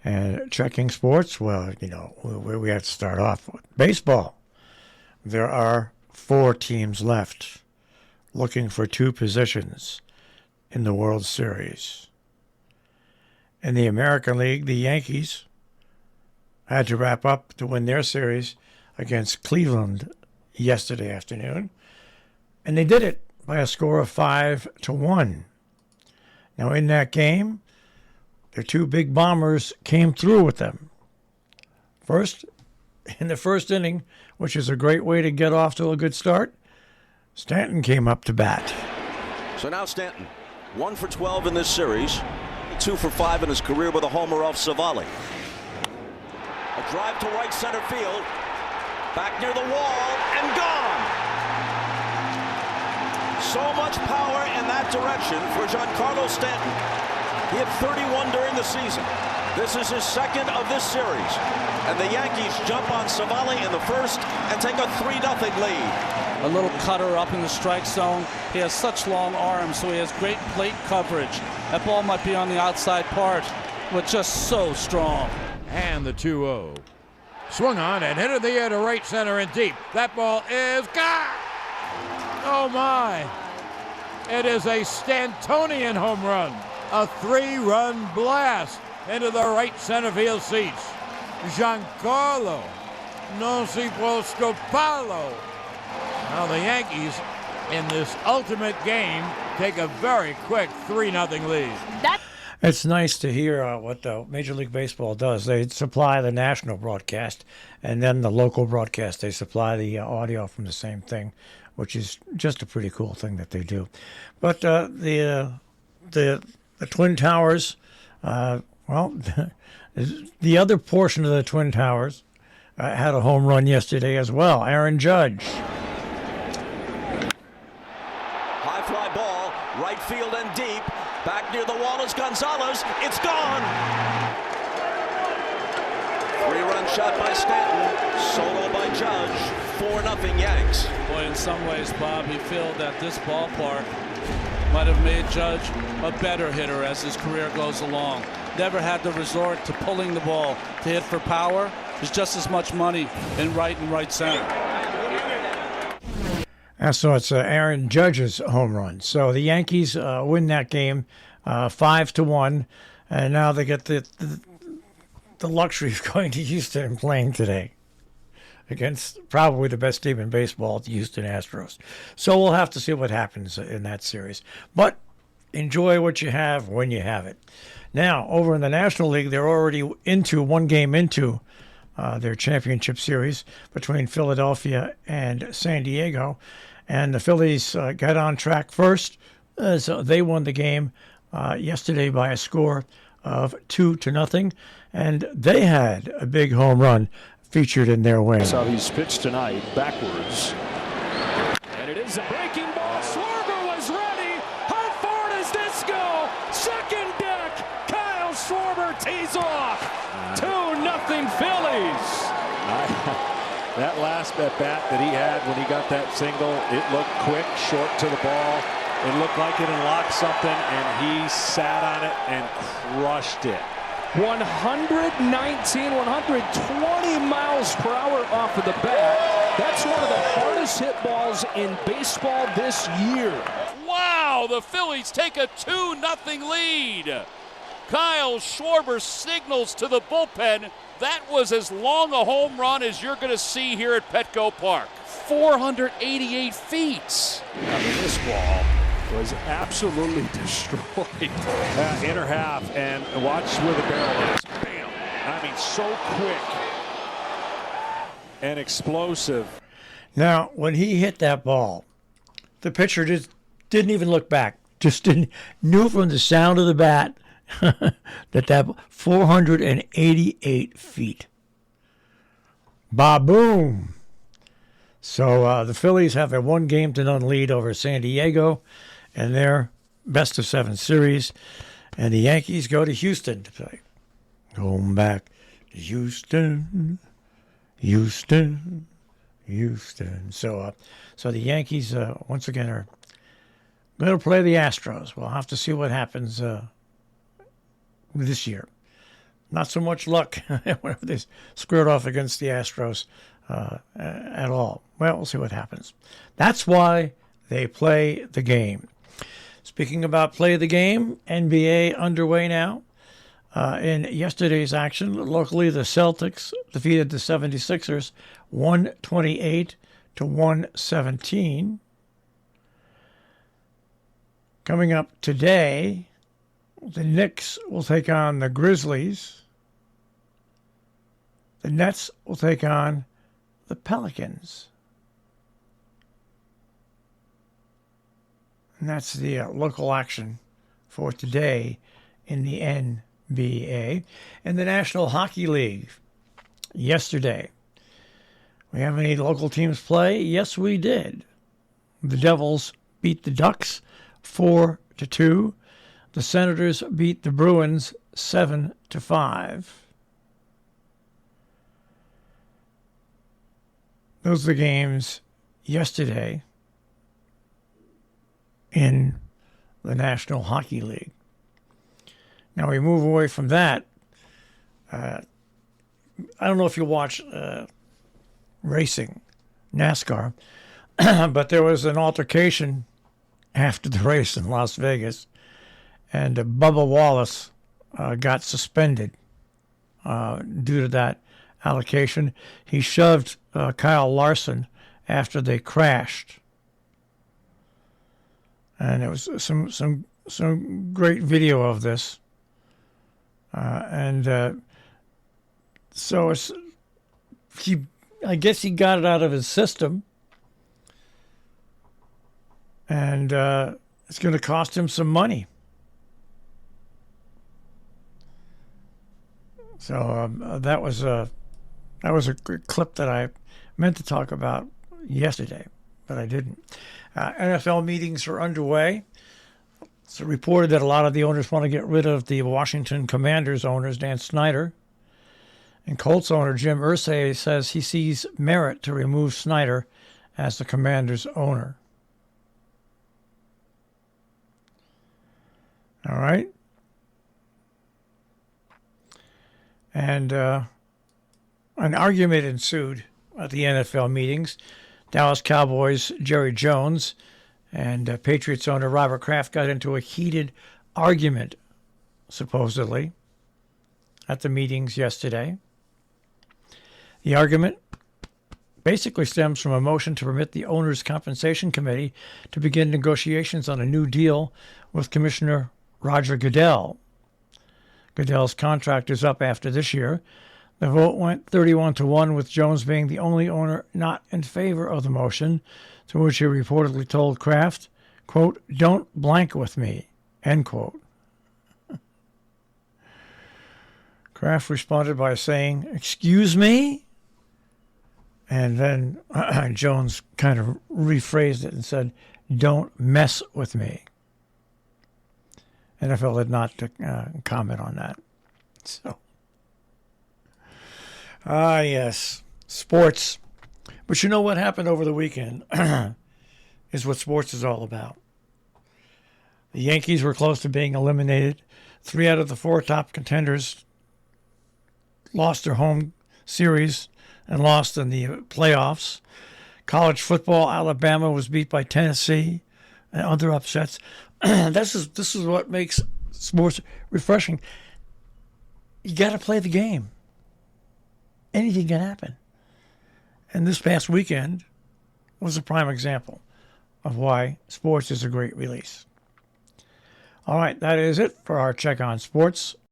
And checking sports, well, you know, we have to start off with baseball. There are 4 teams left looking for 2 positions in the World Series. In the American League, the Yankees had to wrap up to win their series against Cleveland yesterday afternoon, and they did it by a score of 5-1. Now, in that game, their 2 big bombers came through with them. First, in the first inning, which is a great way to get off to a good start, Stanton came up to bat. So now Stanton, 1 for 12 in this series, 2 for 5 in his career with a homer off Savali. A drive to right center field, back near the wall, and gone. So much power in that direction for Giancarlo Stanton. He had 31 during the season. This is his second of this series. And the Yankees jump on Savali in the first and take a 3-0 lead. A little cutter up in the strike zone. He has such long arms, so he has great plate coverage. That ball might be on the outside part, but just so strong. And the 2-0. Swung on and hit in the air to right center and deep. That ball is gone. Oh my. It is a Stantonian home run. A 3-run blast into the right center field seats. Giancarlo non si può scopare. Now the Yankees, in this ultimate game, take a very quick 3-0 lead. It's nice to hear what the Major League Baseball does. They supply the national broadcast, and then the local broadcast, they supply the audio from the same thing, which is just a pretty cool thing that they do. But the Twin Towers, well, the other portion of the Twin Towers had a home run yesterday as well. Aaron Judge. High fly ball, right field and deep. Back near the wall is Gonzalez. It's gone. 3-run shot by Stanton. Solo by Judge. 4-0 Yanks. Boy, in some ways, Bob, you feel that this ballpark might have made Judge a better hitter as his career goes along. Never had to resort to pulling the ball to hit for power. There's just as much money in right center. So it's Aaron Judge's home run. So the Yankees win that game 5-1, and now they get the luxury of going to Houston and playing today against probably the best team in baseball, the Houston Astros. So we'll have to see what happens in that series. But enjoy what you have when you have it. Now, over in the National League, they're already one game into their championship series between Philadelphia and San Diego. And the Phillies got on track first. So they won the game yesterday by a score of 2-0. And they had a big home run featured in their win. That's how he's pitched tonight, backwards. And it is a breaking ball. Schwarber was ready. How far does this go? Second deck. Kyle Schwarber tees off. 2-0 Phillies. That last at bat that he had when he got that single, it looked quick, short to the ball. It looked like it unlocked something, and he sat on it and crushed it. 119, 120 miles per hour off of the bat. That's one of the hardest hit balls in baseball this year. Wow, the Phillies take a 2-0 lead. Kyle Schwarber signals to the bullpen. That was as long a home run as you're going to see here at Petco Park. 488 feet. I mean, this ball was absolutely destroyed. Inner half, and watch where the barrel is. Bam! I mean, so quick and explosive. Now, when he hit that ball, the pitcher just didn't even look back. Just knew from the sound of the bat that 488 feet. Ba-boom! So the Phillies have a 1-0 lead over San Diego in their best-of-7 series, and the Yankees go to Houston to play. Going back to Houston, Houston, Houston. So the Yankees once again are going to play the Astros. We'll have to see what happens this year. not so much luck whenever they squared off against the Astros at all. Well, we'll see what happens. That's why they play the game. Speaking about play the game, NBA underway now. In yesterday's action, locally, the Celtics defeated the 76ers 128-117. Coming up today, the Knicks will take on the Grizzlies. The Nets will take on the Pelicans. And that's the local action for today in the NBA. In the National Hockey League, yesterday, we have any local teams play? Yes, we did. The Devils beat the Ducks 4-2. The Senators beat the Bruins 7-5. Those are the games yesterday in the National Hockey League. Now we move away from that. I don't know if you watch racing, NASCAR, but there was an altercation after the race in Las Vegas, and Bubba Wallace got suspended due to that allocation. He shoved Kyle Larson after they crashed, and it was some great video of this, so I guess he got it out of his system, and it's going to cost him some money. So that was a clip that I meant to talk about yesterday, but I didn't. NFL meetings are underway. It's reported that a lot of the owners want to get rid of the Washington Commanders owners, Dan Snyder. And Colts owner Jim Irsay says he sees merit to remove Snyder as the Commanders owner. All right. And an argument ensued at the NFL meetings. Dallas Cowboys' Jerry Jones and Patriots owner Robert Kraft got into a heated argument, supposedly, at the meetings yesterday. The argument basically stems from a motion to permit the Owners' Compensation Committee to begin negotiations on a new deal with Commissioner Roger Goodell. Goodell's contract is up after this year. The vote went 31-1, with Jones being the only owner not in favor of the motion, to which he reportedly told Kraft, quote, "Don't blank with me," end quote. Kraft responded by saying, "Excuse me?" And then Jones kind of rephrased it and said, "Don't mess with me." NFL did not comment on that. So, yes, sports. But you know what happened over the weekend is what sports is all about. The Yankees were close to being eliminated. 3 out of the 4 top contenders lost their home series and lost in the playoffs. College football, Alabama was beat by Tennessee and other upsets. This is what makes sports refreshing. You got to play the game. Anything can happen. And this past weekend was a prime example of why sports is a great release. All right, that is it for our check on sports.